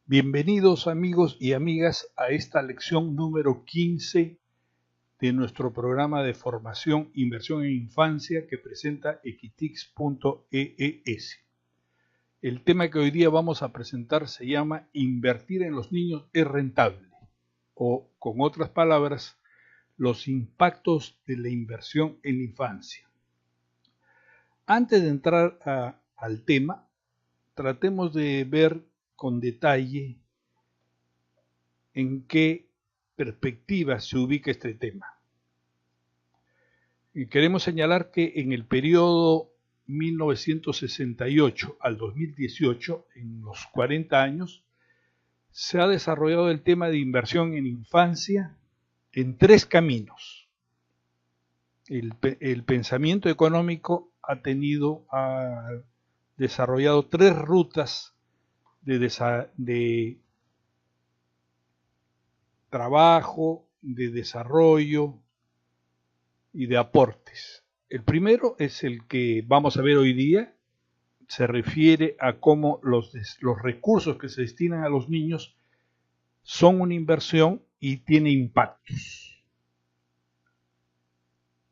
Bienvenidos amigos y amigas a esta lección número 15 de nuestro programa de formación Inversión en Infancia que presenta Equitix.es. El tema que hoy día vamos a presentar se llama Invertir en los niños es rentable, o con otras palabras, los impactos de la inversión en la infancia. Antes de entrar al tema, tratemos de ver con detalle en qué perspectiva se ubica este tema. Y queremos señalar que en el periodo 1968 al 2018, en los 40 años, se ha desarrollado el tema de inversión en infancia en tres caminos. El pensamiento económico ha desarrollado tres rutas de trabajo, de desarrollo y de aportes. El primero es el que vamos a ver hoy día, se refiere a cómo los recursos que se destinan a los niños son una inversión y tiene impactos.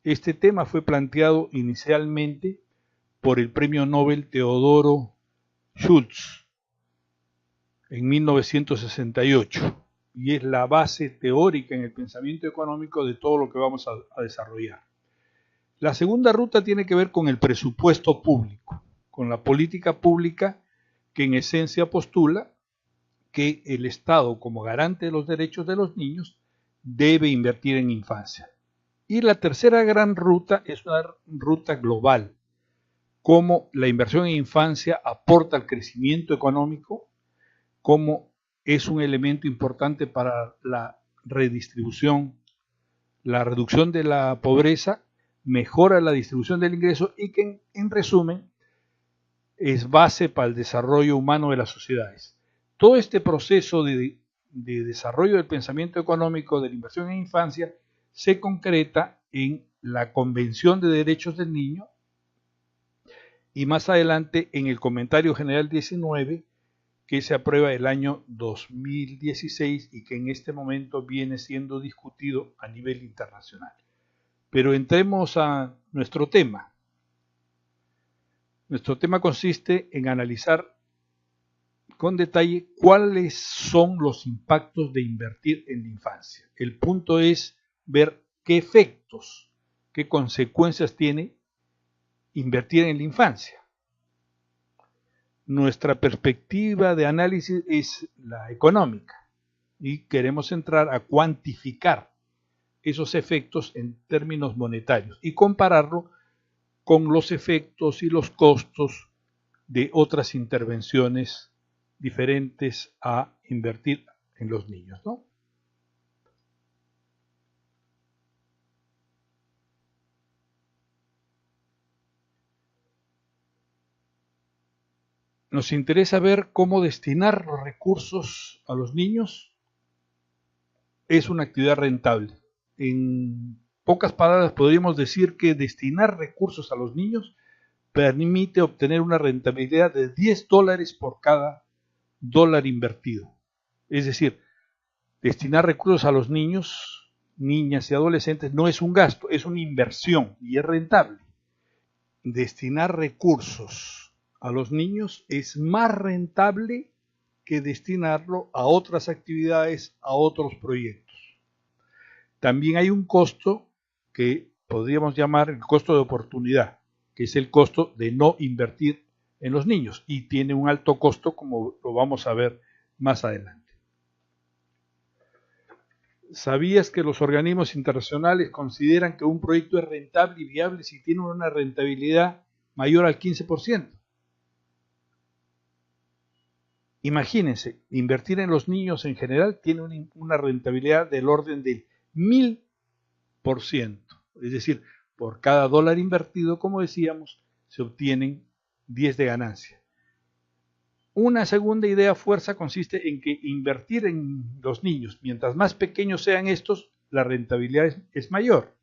Este tema fue planteado inicialmente por el premio Nobel Teodoro Schultz en 1968 y es la base teórica en el pensamiento económico de todo lo que vamos a desarrollar. La segunda ruta tiene que ver con el presupuesto público, con la política pública que en esencia postula que el Estado, como garante de los derechos de los niños, debe invertir en infancia. Y la tercera gran ruta es una ruta global, cómo la inversión en infancia aporta al crecimiento económico, cómo es un elemento importante para la redistribución, la reducción de la pobreza, mejora la distribución del ingreso y que en resumen es base para el desarrollo humano de las sociedades. Todo este proceso de desarrollo del pensamiento económico de la inversión en infancia se concreta en la Convención de Derechos del Niño y más adelante en el Comentario General 19 que se aprueba el año 2016 y que en este momento viene siendo discutido a nivel internacional. Pero entremos a nuestro tema. Nuestro tema consiste en analizar con detalle cuáles son los impactos de invertir en la infancia. El punto es ver qué efectos, qué consecuencias tiene invertir en la infancia. Nuestra perspectiva de análisis es la económica y queremos entrar a cuantificar esos efectos en términos monetarios y compararlo con los efectos y los costos de otras intervenciones diferentes a invertir en los niños, ¿no? Nos interesa ver cómo destinar los recursos a los niños es una actividad rentable. En pocas palabras podríamos decir que destinar recursos a los niños permite obtener una rentabilidad de $10 por cada dólar invertido. Es decir, destinar recursos a los niños, niñas y adolescentes no es un gasto, es una inversión y es rentable. Destinar recursos a los niños es más rentable que destinarlo a otras actividades, a otros proyectos. También hay un costo que podríamos llamar el costo de oportunidad, que es el costo de no invertir en los niños y tiene un alto costo como lo vamos a ver más adelante. ¿Sabías que los organismos internacionales consideran que un proyecto es rentable y viable si tiene una rentabilidad mayor al 15%? Imagínense, invertir en los niños en general tiene una rentabilidad del orden del 1000%. Es decir, por cada dólar invertido, como decíamos, se obtienen 10 de ganancia. Una segunda idea fuerza consiste en que invertir en los niños, mientras más pequeños sean estos, la rentabilidad es mayor.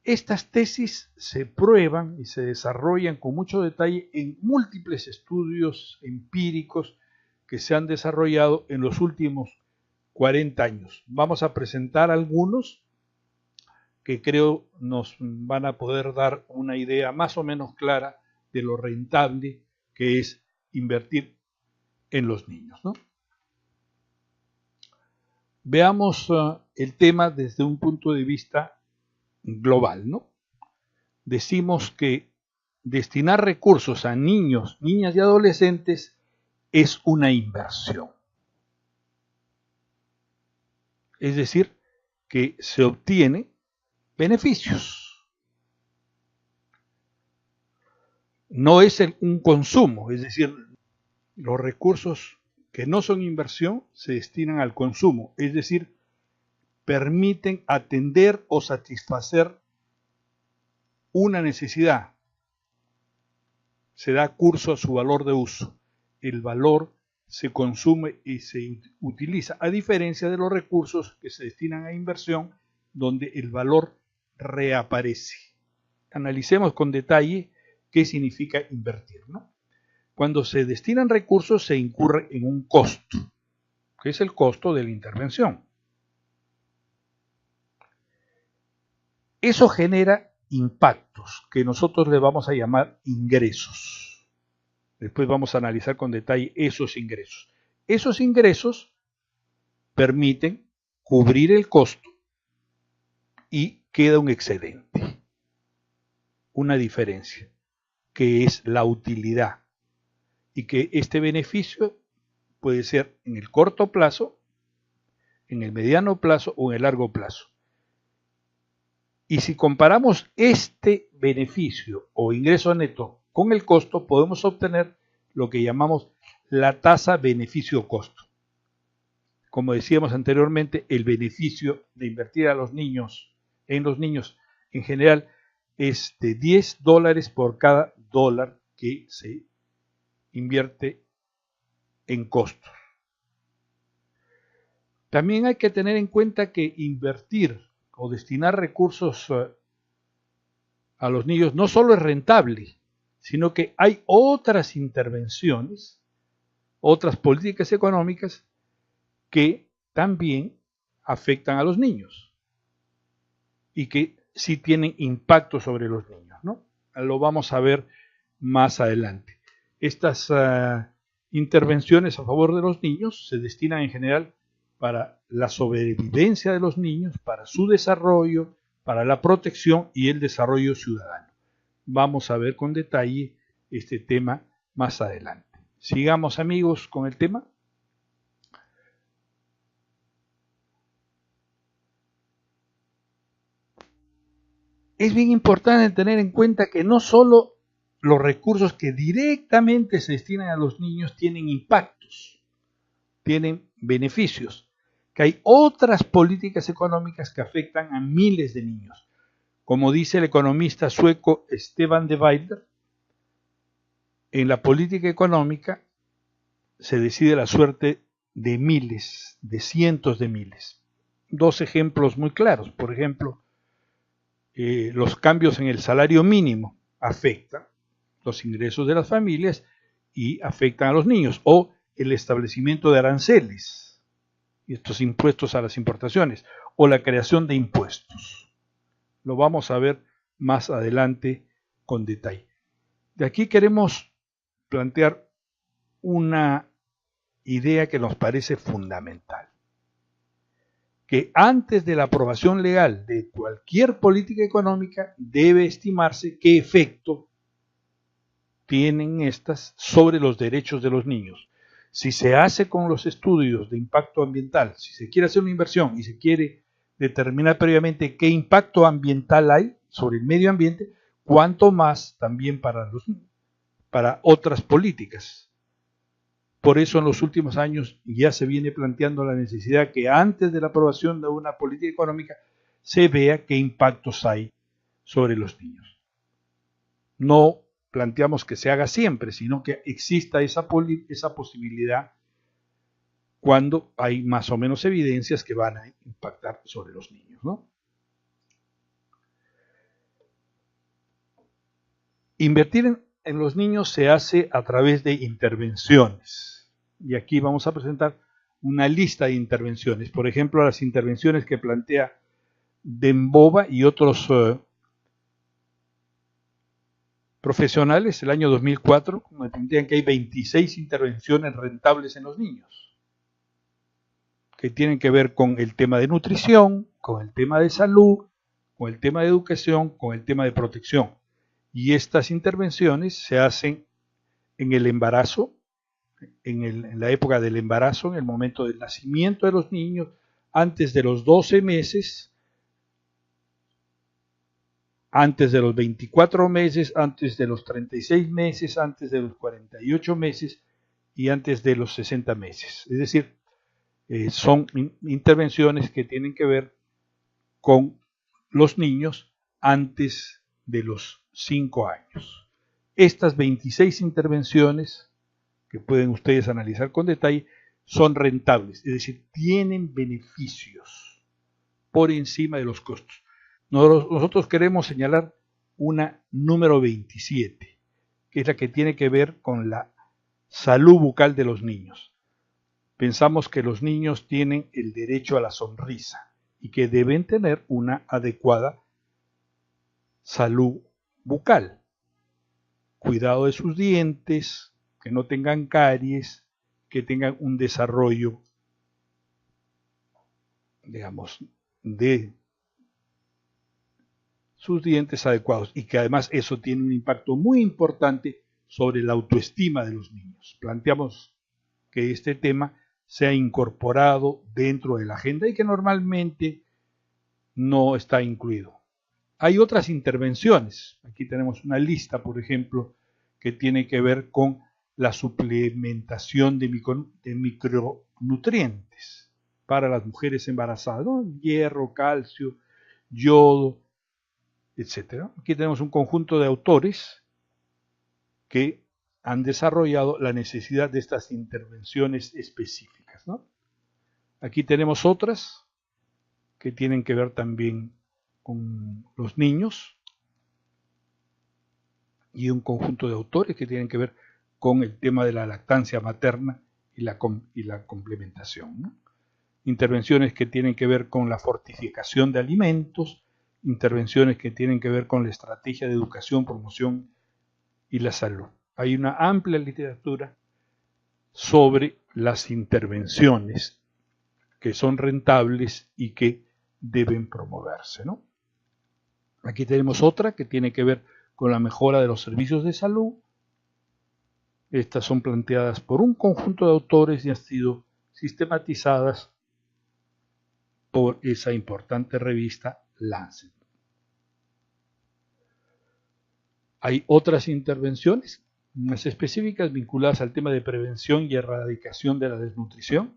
Estas tesis se prueban y se desarrollan con mucho detalle en múltiples estudios empíricos que se han desarrollado en los últimos 40 años. Vamos a presentar algunos que creo nos van a poder dar una idea más o menos clara de lo rentable que es invertir en los niños, ¿no? Veamos el tema desde un punto de vista global, ¿no? Decimos que destinar recursos a niños, niñas y adolescentes es una inversión. Es decir, que se obtiene beneficios. No es un consumo, es decir, los recursos que no son inversión se destinan al consumo, es decir, permiten atender o satisfacer una necesidad. Se da curso a su valor de uso. El valor se consume y se utiliza, a diferencia de los recursos que se destinan a inversión, donde el valor reaparece. Analicemos con detalle qué significa invertir, ¿no? Cuando se destinan recursos se incurre en un costo, que es el costo de la intervención. Eso genera impactos, que nosotros le vamos a llamar ingresos. Después vamos a analizar con detalle esos ingresos. Esos ingresos permiten cubrir el costo y queda un excedente, una diferencia, que es la utilidad, y que este beneficio puede ser en el corto plazo, en el mediano plazo o en el largo plazo. Y si comparamos este beneficio o ingreso neto con el costo, podemos obtener lo que llamamos la tasa beneficio-costo. Como decíamos anteriormente, el beneficio de invertir a los niños, en los niños en general, es de $10 por cada dólar que se invierte en costos. También hay que tener en cuenta que invertir o destinar recursos a los niños no solo es rentable, sino que hay otras intervenciones, otras políticas económicas que también afectan a los niños y que sí tienen impacto sobre los niños, ¿no? Lo vamos a ver más adelante. Estas intervenciones a favor de los niños se destinan en general para la sobrevivencia de los niños, para su desarrollo, para la protección y el desarrollo ciudadano. Vamos a ver con detalle este tema más adelante. Sigamos, amigos, con el tema. Es bien importante tener en cuenta que no solo los recursos que directamente se destinan a los niños tienen impactos, tienen beneficios, que hay otras políticas económicas que afectan a miles de niños. Como dice el economista sueco Stefan de Vylder, en la política económica se decide la suerte de miles, de cientos de miles. Dos ejemplos muy claros. Por ejemplo, los cambios en el salario mínimo afectan los ingresos de las familias y afectan a los niños. O el establecimiento de aranceles, estos impuestos a las importaciones, o la creación de impuestos. Lo vamos a ver más adelante con detalle. De aquí queremos plantear una idea que nos parece fundamental. Que antes de la aprobación legal de cualquier política económica debe estimarse qué efecto tienen estas sobre los derechos de los niños. Si se hace con los estudios de impacto ambiental, si se quiere hacer una inversión y se quiere determinar previamente qué impacto ambiental hay sobre el medio ambiente, cuanto más también para otras políticas. Por eso en los últimos años ya se viene planteando la necesidad que antes de la aprobación de una política económica se vea qué impactos hay sobre los niños. No planteamos que se haga siempre, sino que exista esa posibilidad cuando hay más o menos evidencias que van a impactar sobre los niños, ¿no? Invertir en los niños se hace a través de intervenciones. Y aquí vamos a presentar una lista de intervenciones. Por ejemplo, las intervenciones que plantea Dembova y otros profesionales el año 2004, como plantean que hay 26 intervenciones rentables en los niños, que tienen que ver con el tema de nutrición, con el tema de salud, con el tema de educación, con el tema de protección. Y estas intervenciones se hacen en el embarazo, en la época del embarazo, en el momento del nacimiento de los niños, antes de los 12 meses, antes de los 24 meses, antes de los 36 meses, antes de los 48 meses y antes de los 60 meses. Es decir, son intervenciones que tienen que ver con los niños antes de los 5 años. Estas 26 intervenciones, que pueden ustedes analizar con detalle, son rentables, es decir, tienen beneficios por encima de los costos. Nosotros queremos señalar una número 27, que es la que tiene que ver con la salud bucal de los niños. Pensamos que los niños tienen el derecho a la sonrisa y que deben tener una adecuada salud bucal. Cuidado de sus dientes, que no tengan caries, que tengan un desarrollo, digamos, de sus dientes adecuados y que además eso tiene un impacto muy importante sobre la autoestima de los niños. Planteamos que este tema sea incorporado dentro de la agenda y que normalmente no está incluido. Hay otras intervenciones. Aquí tenemos una lista, por ejemplo, que tiene que ver con la suplementación de micronutrientes para las mujeres embarazadas, ¿no? Hierro, calcio, yodo, etc. Aquí tenemos un conjunto de autores que han desarrollado la necesidad de estas intervenciones específicas, ¿no? Aquí tenemos otras que tienen que ver también con los niños y un conjunto de autores que tienen que ver con el tema de la lactancia materna y la complementación, ¿no? Intervenciones que tienen que ver con la fortificación de alimentos, intervenciones que tienen que ver con la estrategia de educación, promoción y la salud. Hay una amplia literatura sobre las intervenciones que son rentables y que deben promoverse, ¿no? Aquí tenemos otra que tiene que ver con la mejora de los servicios de salud. Estas son planteadas por un conjunto de autores y han sido sistematizadas por esa importante revista Lancet. Hay otras intervenciones más específicas vinculadas al tema de prevención y erradicación de la desnutrición.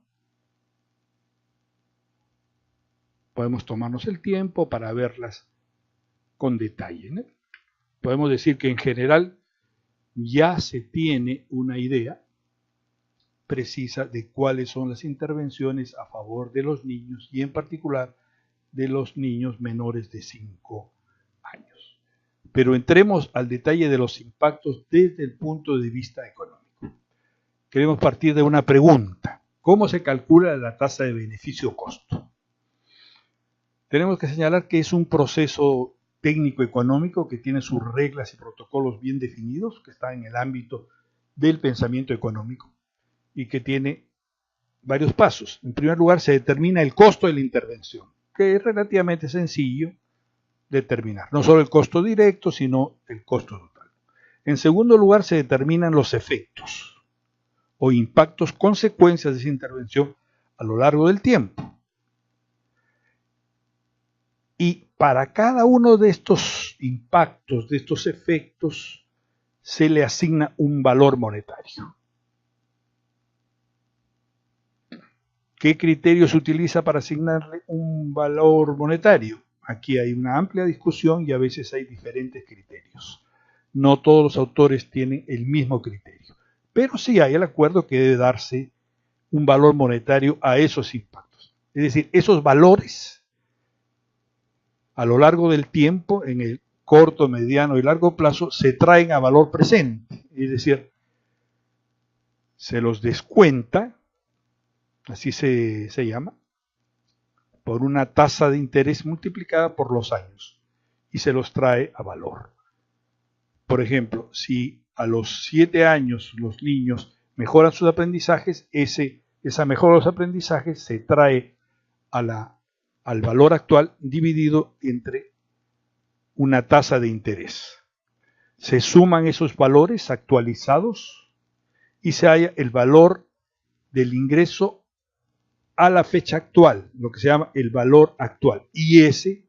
Podemos tomarnos el tiempo para verlas con detalle, ¿no? Podemos decir que en general ya se tiene una idea precisa de cuáles son las intervenciones a favor de los niños y en particular de los niños menores de 5 años. Pero entremos al detalle de los impactos desde el punto de vista económico. Queremos partir de una pregunta. ¿Cómo se calcula la tasa de beneficio-costo? Tenemos que señalar que es un proceso técnico-económico que tiene sus reglas y protocolos bien definidos, que está en el ámbito del pensamiento económico y que tiene varios pasos. En primer lugar, se determina el costo de la intervención, que es relativamente sencillo determinar. No solo el costo directo, sino el costo total. En segundo lugar, se determinan los efectos o impactos, consecuencias de esa intervención a lo largo del tiempo. Y para cada uno de estos impactos, de estos efectos, se le asigna un valor monetario. ¿Qué criterio se utiliza para asignarle un valor monetario? Aquí hay una amplia discusión y a veces hay diferentes criterios. No todos los autores tienen el mismo criterio, pero sí hay el acuerdo que debe darse un valor monetario a esos impactos. Es decir, esos valores a lo largo del tiempo, en el corto, mediano y largo plazo, se traen a valor presente. Es decir, se los descuenta, así se llama, por una tasa de interés multiplicada por los años y se los trae a valor. Por ejemplo, si a los 7 años los niños mejoran sus aprendizajes, esa mejora de los aprendizajes se trae al valor actual dividido entre una tasa de interés. Se suman esos valores actualizados y se halla el valor del ingreso a la fecha actual, lo que se llama el valor actual. Y ese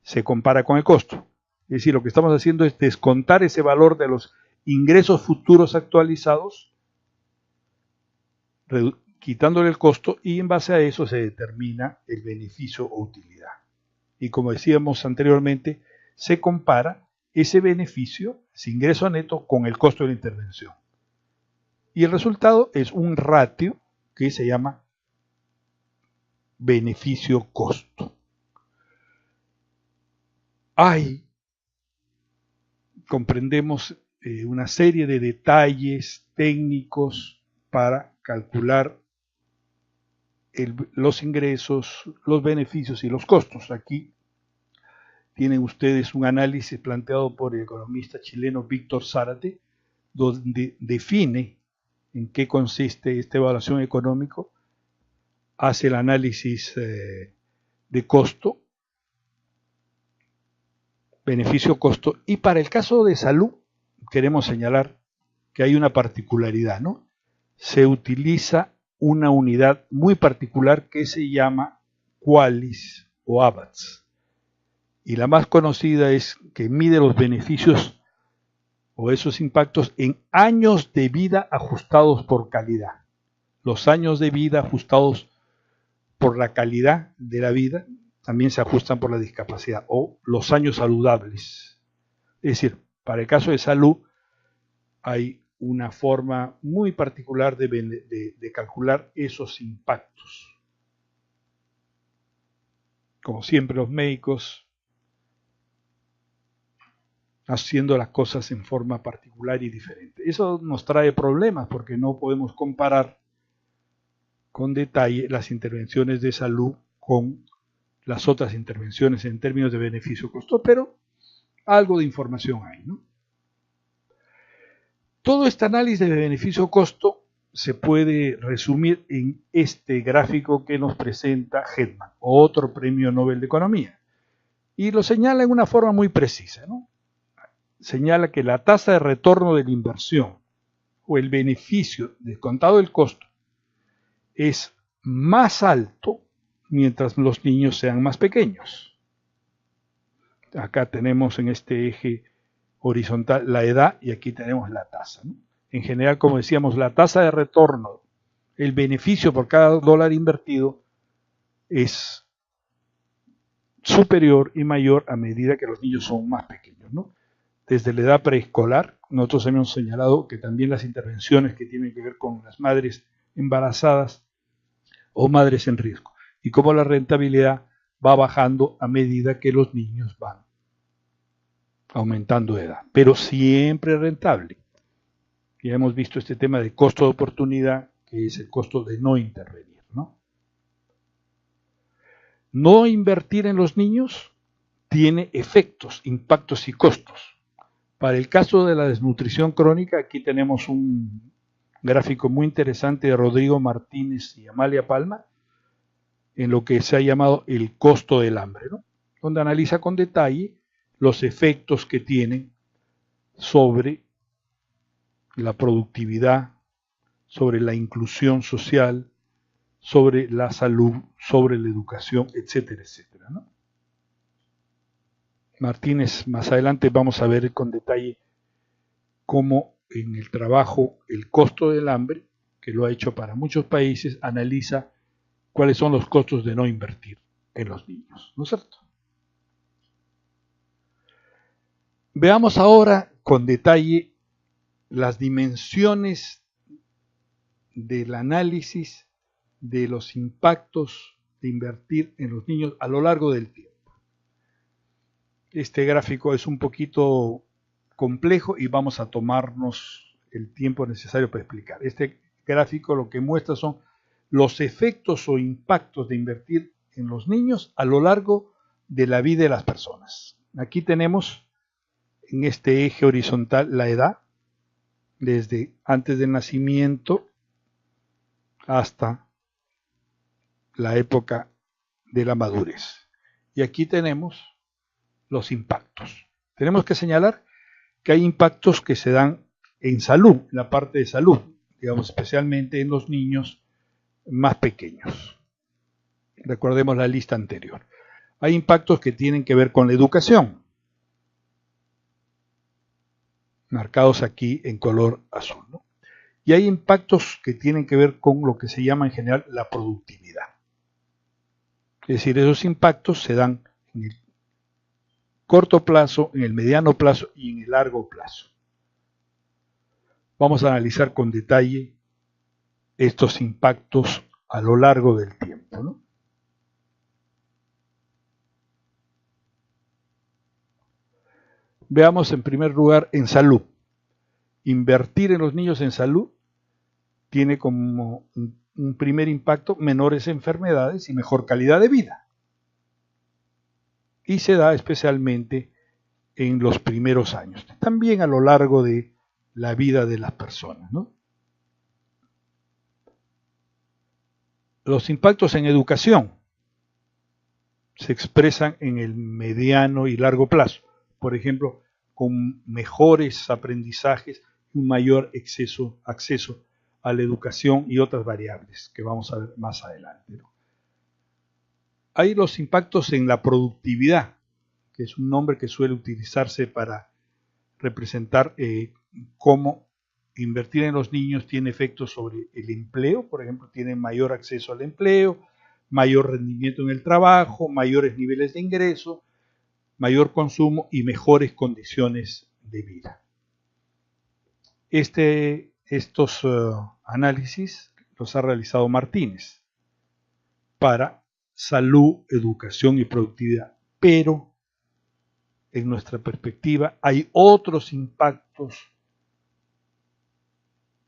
se compara con el costo. Es decir, lo que estamos haciendo es descontar ese valor de los ingresos futuros actualizados, quitándole el costo, y en base a eso se determina el beneficio o utilidad. Y como decíamos anteriormente, se compara ese beneficio, ese ingreso neto, con el costo de la intervención. Y el resultado es un ratio que se llama beneficio-costo. Comprendemos una serie de detalles técnicos para calcular los ingresos, los beneficios y los costos. Aquí tienen ustedes un análisis planteado por el economista chileno Víctor Zárate, donde define en qué consiste esta evaluación económica, hace el análisis de costo, beneficio-costo, y para el caso de salud queremos señalar que hay una particularidad, ¿no? Se utiliza una unidad muy particular que se llama QALYs o ABATS, y la más conocida es que mide los beneficios o esos impactos en años de vida ajustados por calidad. Los años de vida ajustados por la calidad de la vida también se ajustan por la discapacidad, o los años saludables. Es decir, para el caso de salud hay una forma muy particular de calcular esos impactos. Como siempre, los médicos haciendo las cosas en forma particular y diferente. Eso nos trae problemas porque no podemos comparar con detalle las intervenciones de salud con las otras intervenciones en términos de beneficio-costo, pero algo de información hay, ¿no? Todo este análisis de beneficio-costo se puede resumir en este gráfico que nos presenta Hedman, otro premio Nobel de Economía, y lo señala en una forma muy precisa, ¿no? Señala que la tasa de retorno de la inversión o el beneficio descontado del costo es más alto mientras los niños sean más pequeños. Acá tenemos en este eje horizontal la edad y aquí tenemos la tasa, ¿no? En general, como decíamos, la tasa de retorno, el beneficio por cada dólar invertido es superior y mayor a medida que los niños son más pequeños, ¿no? Desde la edad preescolar, nosotros hemos señalado que también las intervenciones que tienen que ver con las madres embarazadas o madres en riesgo, y cómo la rentabilidad va bajando a medida que los niños van aumentando de edad, pero siempre rentable. Ya hemos visto este tema de costo de oportunidad, que es el costo de no intervenir, ¿no? No invertir en los niños tiene efectos, impactos y costos. Para el caso de la desnutrición crónica, aquí tenemos un gráfico muy interesante de Rodrigo Martínez y Amalia Palma, en lo que se ha llamado el costo del hambre, ¿no? Donde analiza con detalle los efectos que tienen sobre la productividad, sobre la inclusión social, sobre la salud, sobre la educación, etcétera, etcétera, ¿no? Martínez, más adelante vamos a ver con detalle cómo en el trabajo el costo del hambre, que lo ha hecho para muchos países, analiza cuáles son los costos de no invertir en los niños, ¿no es cierto? Veamos ahora con detalle las dimensiones del análisis de los impactos de invertir en los niños a lo largo del tiempo. Este gráfico es un poquito complejo y vamos a tomarnos el tiempo necesario para explicar. Este gráfico lo que muestra son los efectos o impactos de invertir en los niños a lo largo de la vida de las personas. Aquí tenemos en este eje horizontal la edad, desde antes del nacimiento hasta la época de la madurez. Y aquí tenemos los impactos. Tenemos que señalar que hay impactos que se dan en salud, en la parte de salud, digamos, especialmente en los niños más pequeños. Recordemos la lista anterior. Hay impactos que tienen que ver con la educación, marcados aquí en color azul, ¿no? Y hay impactos que tienen que ver con lo que se llama en general la productividad. Es decir, esos impactos se dan en el corto plazo, en el mediano plazo y en el largo plazo. Vamos a analizar con detalle estos impactos a lo largo del tiempo, ¿no? Veamos en primer lugar en salud. Invertir en los niños en salud tiene como un primer impacto menores enfermedades y mejor calidad de vida. Y se da especialmente en los primeros años, también a lo largo de la vida de las personas, ¿no? Los impactos en educación se expresan en el mediano y largo plazo, por ejemplo, con mejores aprendizajes y un mayor acceso a la educación y otras variables que vamos a ver más adelante, ¿no? Hay los impactos en la productividad, que es un nombre que suele utilizarse para representar cómo invertir en los niños tiene efectos sobre el empleo. Por ejemplo, tienen mayor acceso al empleo, mayor rendimiento en el trabajo, mayores niveles de ingreso, mayor consumo y mejores condiciones de vida. Estos análisis los ha realizado Martínez para salud, educación y productividad, pero en nuestra perspectiva hay otros impactos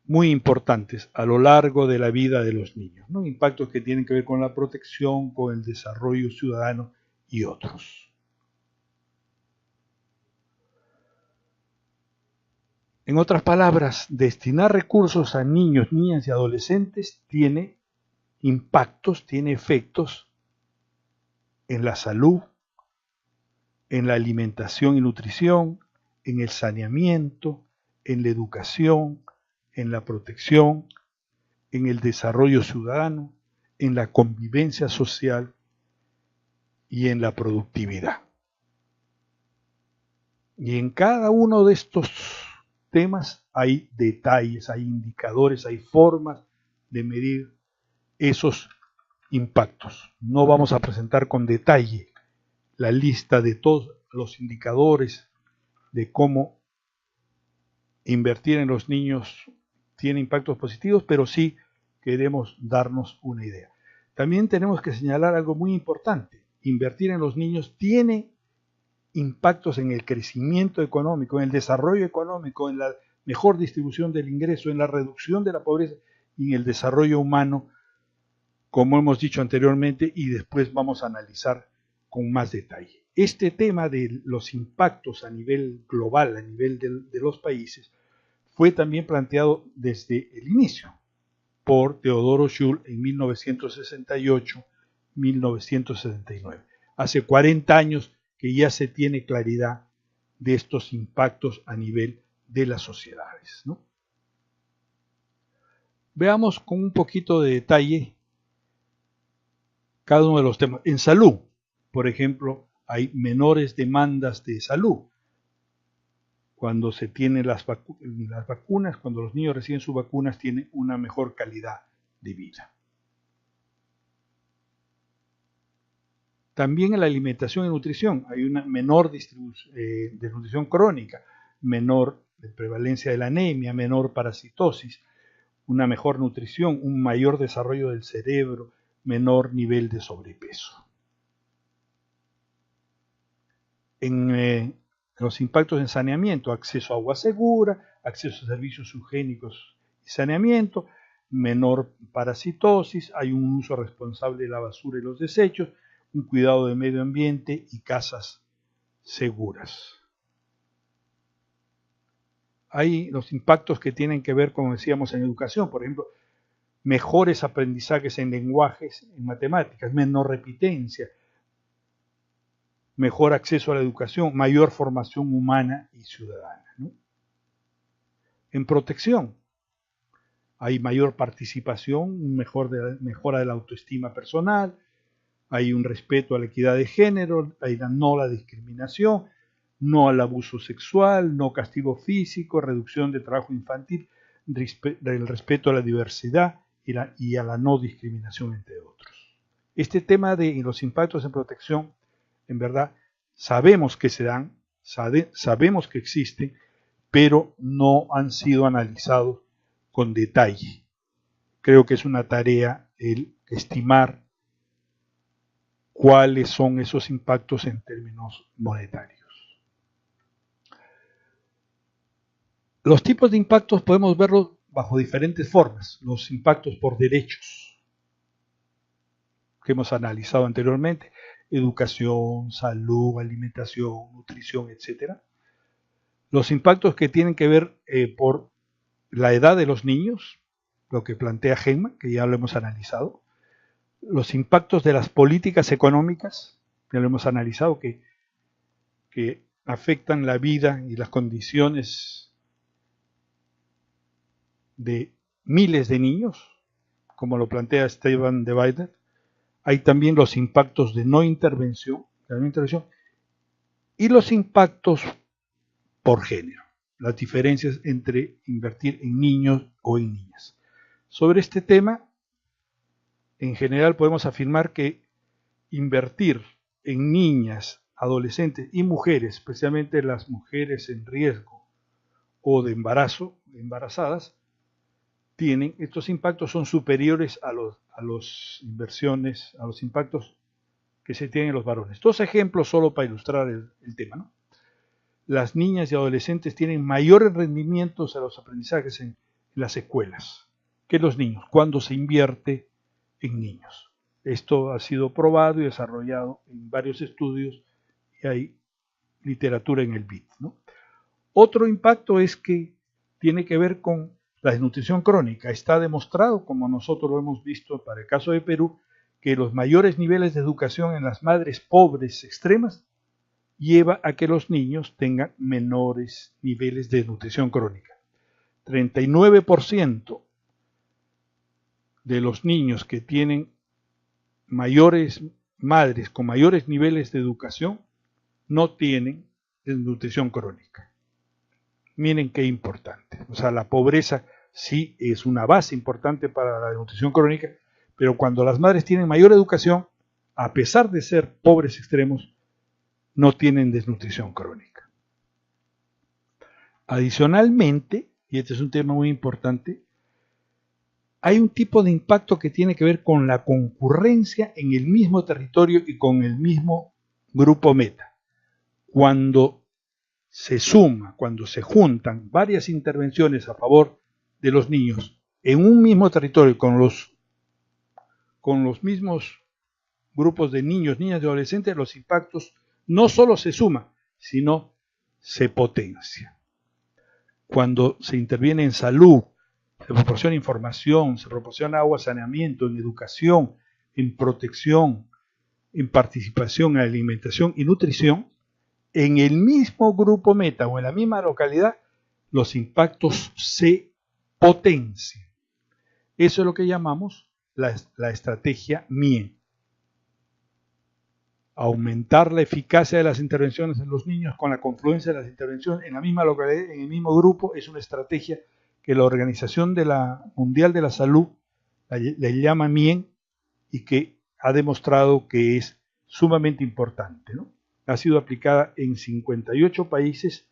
muy importantes a lo largo de la vida de los niños, ¿no? Impactos que tienen que ver con la protección, con el desarrollo ciudadano y otros. En otras palabras, destinar recursos a niños, niñas y adolescentes tiene impactos, tiene efectos en la salud, en la alimentación y nutrición, en el saneamiento, en la educación, en la protección, en el desarrollo ciudadano, en la convivencia social y en la productividad. Y en cada uno de estos temas hay detalles, hay indicadores, hay formas de medir esos impactos. No vamos a presentar con detalle la lista de todos los indicadores de cómo invertir en los niños tiene impactos positivos, pero sí queremos darnos una idea. También tenemos que señalar algo muy importante. Invertir en los niños tiene impactos en el crecimiento económico, en el desarrollo económico, en la mejor distribución del ingreso, en la reducción de la pobreza y en el desarrollo humano, como hemos dicho anteriormente, y después vamos a analizar con más detalle. Este tema de los impactos a nivel global, a nivel de los países, fue también planteado desde el inicio por Teodoro Schull en 1968-1979. Hace 40 años que ya se tiene claridad de estos impactos a nivel de las sociedades, ¿no? Veamos con un poquito de detalle cada uno de los temas. En salud, por ejemplo, hay menores demandas de salud. Cuando se tienen las vacunas, cuando los niños reciben sus vacunas, tienen una mejor calidad de vida. También en la alimentación y nutrición hay una menor desnutrición crónica, menor prevalencia de la anemia, menor parasitosis, una mejor nutrición, un mayor desarrollo del cerebro, menor nivel de sobrepeso. En Los impactos en saneamiento, acceso a agua segura, acceso a servicios higiénicos y saneamiento, menor parasitosis, hay un uso responsable de la basura y los desechos, un cuidado del medio ambiente y casas seguras. Hay los impactos que tienen que ver, como decíamos, en educación, por ejemplo, mejores aprendizajes en lenguajes, en matemáticas, menor repitencia, mejor acceso a la educación, mayor formación humana y ciudadana, ¿no? En protección, hay mayor participación, mejora de la autoestima personal, hay un respeto a la equidad de género, hay no a la discriminación, no al abuso sexual, no castigo físico, reducción de trabajo infantil, el respeto a la diversidad y a la no discriminación, entre otros. Este tema de los impactos en protección, en verdad, sabemos que se dan, sabemos que existen, pero no han sido analizados con detalle. Creo que es una tarea el estimar cuáles son esos impactos en términos monetarios. Los tipos de impactos podemos verlos bajo diferentes formas. Los impactos por derechos, que hemos analizado anteriormente, educación, salud, alimentación, nutrición, etc. Los impactos que tienen que ver por la edad de los niños, lo que plantea Gemma, que ya lo hemos analizado. Los impactos de las políticas económicas, ya lo hemos analizado, que afectan la vida y las condiciones de miles de niños, como lo plantea Stefan de Weider. Hay también los impactos de no intervención, y los impactos por género, las diferencias entre invertir en niños o en niñas. Sobre este tema, en general podemos afirmar que invertir en niñas, adolescentes y mujeres, especialmente las mujeres en riesgo o de embarazo, embarazadas, estos impactos son superiores a los inversiones, a los impactos que se tienen en los varones. Dos ejemplos solo para ilustrar el tema, ¿no? Las niñas y adolescentes tienen mayores rendimientos a los aprendizajes en las escuelas que los niños, cuando se invierte en niños. Esto ha sido probado y desarrollado en varios estudios y hay literatura en el BIT, ¿no? Otro impacto es que tiene que ver con la desnutrición crónica. Está demostrado, como nosotros lo hemos visto para el caso de Perú, que los mayores niveles de educación en las madres pobres extremas lleva a que los niños tengan menores niveles de desnutrición crónica. 39% de los niños que tienen madres con mayores niveles de educación no tienen desnutrición crónica. Miren qué importante. O sea, la pobreza sí es una base importante para la desnutrición crónica, pero cuando las madres tienen mayor educación, a pesar de ser pobres extremos, no tienen desnutrición crónica. Adicionalmente, y este es un tema muy importante, hay un tipo de impacto que tiene que ver con la concurrencia en el mismo territorio y con el mismo grupo meta. Cuando se suma, cuando se juntan varias intervenciones a favor de los niños en un mismo territorio con los mismos grupos de niños, niñas y adolescentes, los impactos no solo se suman, sino se potencian. Cuando se interviene en salud, se proporciona información, se proporciona agua, saneamiento, en educación, en protección, en participación, en alimentación y nutrición, en el mismo grupo meta o en la misma localidad, los impactos se potencian. Eso es lo que llamamos la estrategia MIE. Aumentar la eficacia de las intervenciones en los niños con la confluencia de las intervenciones en la misma localidad, en el mismo grupo, es una estrategia que la Organización Mundial de la Salud le llama MIE y que ha demostrado que es sumamente importante, ¿no? Ha sido aplicada en 58 países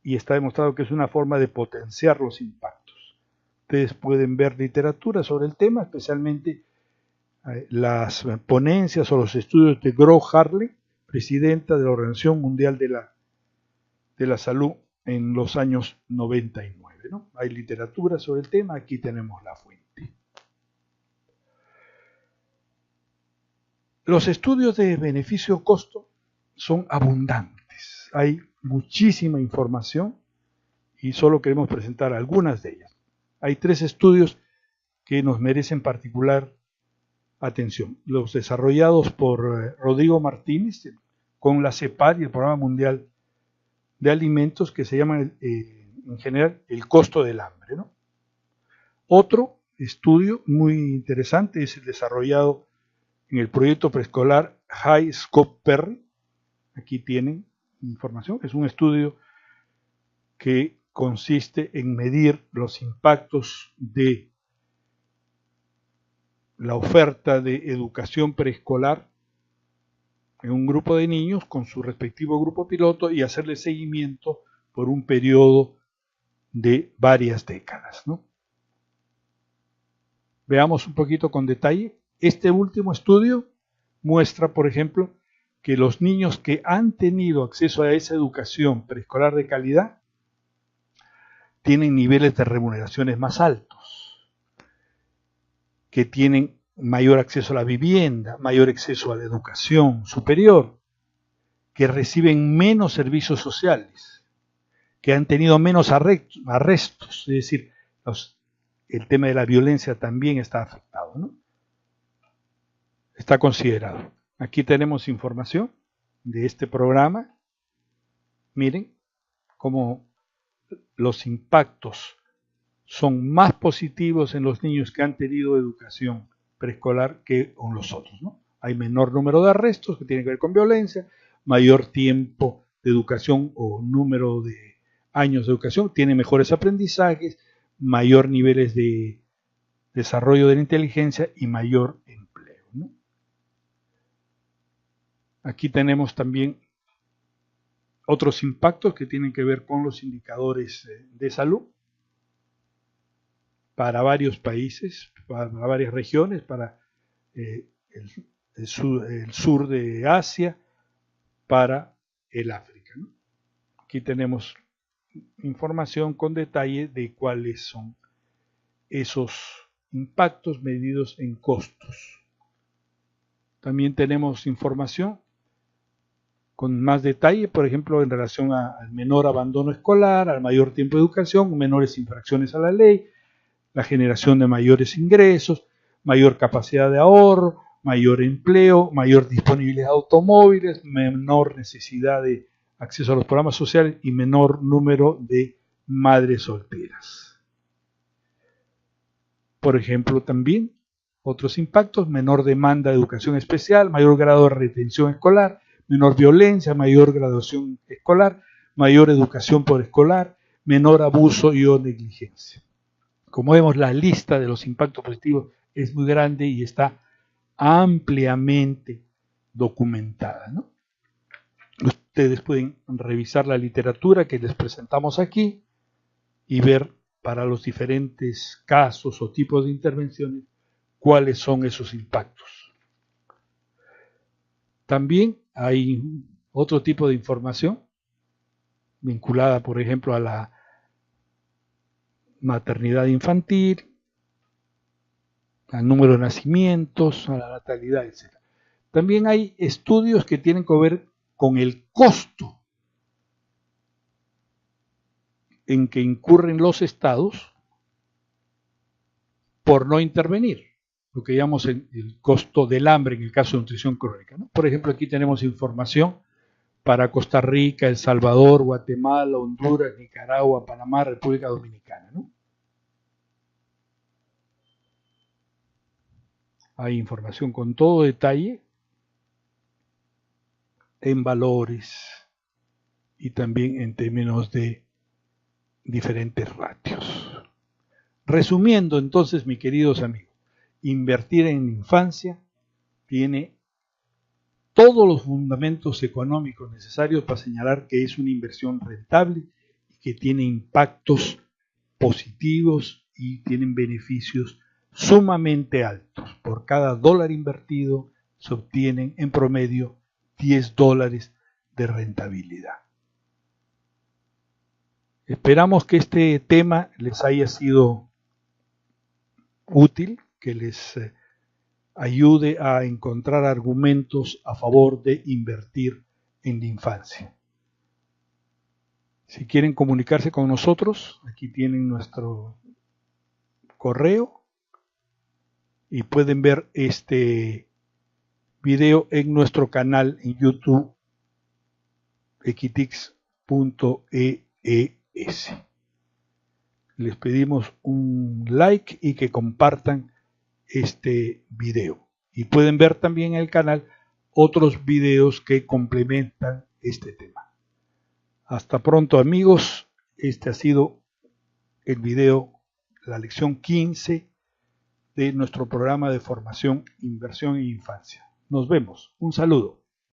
y está demostrado que es una forma de potenciar los impactos. Ustedes pueden ver literatura sobre el tema, especialmente las ponencias o los estudios de Gro Harlem, presidenta de la Organización Mundial de de la salud en los años 99, ¿no? Hay literatura sobre el tema, aquí tenemos la fuente. Los estudios de beneficio-costo son abundantes, hay muchísima información y solo queremos presentar algunas de ellas. Hay 3 estudios que nos merecen particular atención. Los desarrollados por Rodrigo Martínez con la CEPAL y el Programa Mundial de Alimentos, que se llaman en general el costo del hambre, ¿no? Otro estudio muy interesante es el desarrollado en el proyecto preescolar High Scope Perry. Aquí tienen información. Es un estudio que consiste en medir los impactos de la oferta de educación preescolar en un grupo de niños con su respectivo grupo piloto y hacerle seguimiento por un periodo de varias décadas, ¿no? Veamos un poquito con detalle. Este último estudio muestra, por ejemplo, que los niños que han tenido acceso a esa educación preescolar de calidad tienen niveles de remuneraciones más altos, que tienen mayor acceso a la vivienda, mayor acceso a la educación superior, que reciben menos servicios sociales, que han tenido menos arrestos, es decir, el tema de la violencia también está afectado, ¿no? Está considerado. Aquí tenemos información de este programa. Miren cómo los impactos son más positivos en los niños que han tenido educación preescolar que en los otros, ¿no? Hay menor número de arrestos que tienen que ver con violencia, mayor tiempo de educación o número de años de educación, tienen mejores aprendizajes, mayor niveles de desarrollo de la inteligencia y mayor empleo, ¿no? Aquí tenemos también otros impactos que tienen que ver con los indicadores de salud para varios países, para varias regiones, para el sur de Asia, para el África, ¿no? Aquí tenemos información con detalle de cuáles son esos impactos medidos en costos. También tenemos información con más detalle, por ejemplo, en relación al menor abandono escolar, al mayor tiempo de educación, menores infracciones a la ley, la generación de mayores ingresos, mayor capacidad de ahorro, mayor empleo, mayor disponibilidad de automóviles, menor necesidad de acceso a los programas sociales y menor número de madres solteras. Por ejemplo, también otros impactos: menor demanda de educación especial, mayor grado de retención escolar, menor violencia, mayor graduación escolar, mayor educación por escolar, menor abuso y o negligencia. Como vemos, la lista de los impactos positivos es muy grande y está ampliamente documentada, ¿no? Ustedes pueden revisar la literatura que les presentamos aquí y ver para los diferentes casos o tipos de intervenciones cuáles son esos impactos. También hay otro tipo de información vinculada, por ejemplo, a la maternidad infantil, al número de nacimientos, a la natalidad, etc. También hay estudios que tienen que ver con el costo en que incurren los estados por no intervenir, lo que llamamos el costo del hambre en el caso de nutrición crónica, ¿no? Por ejemplo, aquí tenemos información para Costa Rica, El Salvador, Guatemala, Honduras, Nicaragua, Panamá, República Dominicana, ¿no? Hay información con todo detalle en valores y también en términos de diferentes ratios. Resumiendo entonces, mis queridos amigos, invertir en infancia tiene todos los fundamentos económicos necesarios para señalar que es una inversión rentable y que tiene impactos positivos y tienen beneficios sumamente altos. Por cada dólar invertido se obtienen en promedio $10 de rentabilidad. Esperamos que este tema les haya sido útil, que les ayude a encontrar argumentos a favor de invertir en la infancia. Si quieren comunicarse con nosotros, aquí tienen nuestro correo y pueden ver este video en nuestro canal en YouTube equitix.es. Les pedimos un like y que compartan este video. Y pueden ver también en el canal otros videos que complementan este tema. Hasta pronto, amigos. Este ha sido el video, la lección 15 de nuestro programa de formación, inversión e infancia. Nos vemos. Un saludo.